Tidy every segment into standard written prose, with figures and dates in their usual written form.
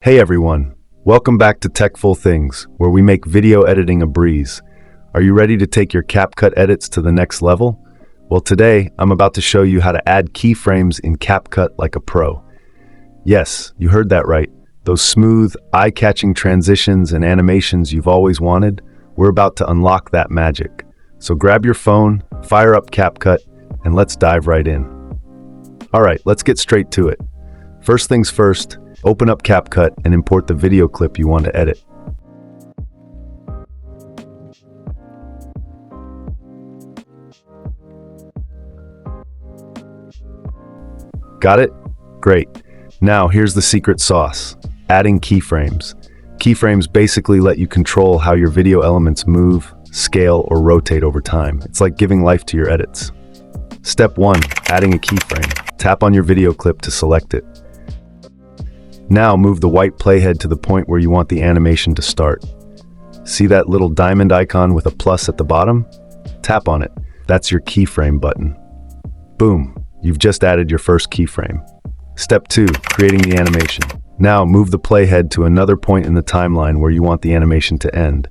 Hey everyone, welcome back to Techful Things, where we make video editing a breeze. Are you ready to take your CapCut edits to the next level? Well, today I'm about to show you how to add keyframes in CapCut like a pro. Yes, you heard that right. Those smooth, eye-catching transitions and animations you've always wanted, we're about to unlock that magic. So grab your phone, fire up CapCut, and let's dive right in. All right, let's get straight to it. First things first, open up CapCut and import the video clip you want to edit. Got it? Great. Now here's the secret sauce, adding keyframes. Keyframes basically let you control how your video elements move, scale, or rotate over time. It's like giving life to your edits. Step 1, adding a keyframe. Tap on your video clip to select it. Now move the white playhead to the point where you want the animation to start. See that little diamond icon with a plus at the bottom? Tap on it. That's your keyframe button. Boom, you've just added your first keyframe. Step 2, creating the animation. Now move the playhead to another point in the timeline where you want the animation to end.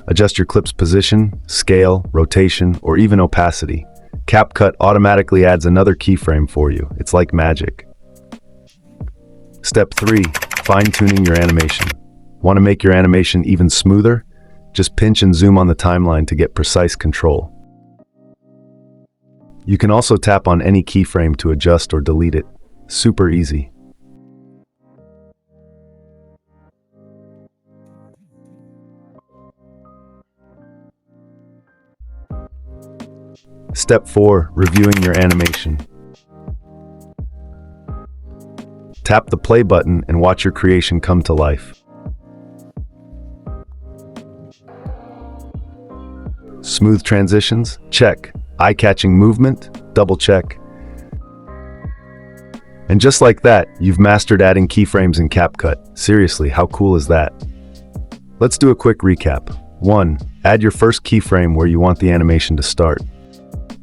Adjust your clip's position, scale, rotation, or even opacity. CapCut automatically adds another keyframe for you. It's like magic. Step 3, fine-tuning your animation. Want to make your animation even smoother? Just pinch and zoom on the timeline to get precise control. You can also tap on any keyframe to adjust or delete it. Super easy. Step 4, reviewing your animation. Tap the play button and watch your creation come to life. Smooth transitions? Check. Eye-catching movement? Double check. And just like that, you've mastered adding keyframes in CapCut. Seriously, how cool is that? Let's do a quick recap. 1. Add your first keyframe where you want the animation to start.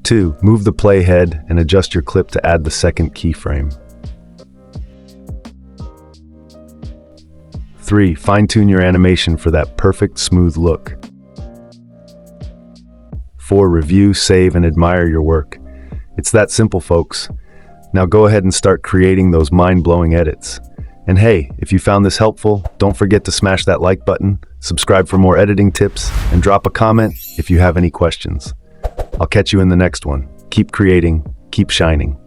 2. Move the playhead and adjust your clip to add the second keyframe. 3. Fine-tune your animation for that perfect, smooth look. 4. Review, save, and admire your work. It's that simple, folks. Now go ahead and start creating those mind-blowing edits. And hey, if you found this helpful, don't forget to smash that like button, subscribe for more editing tips, and drop a comment if you have any questions. I'll catch you in the next one. Keep creating, keep shining.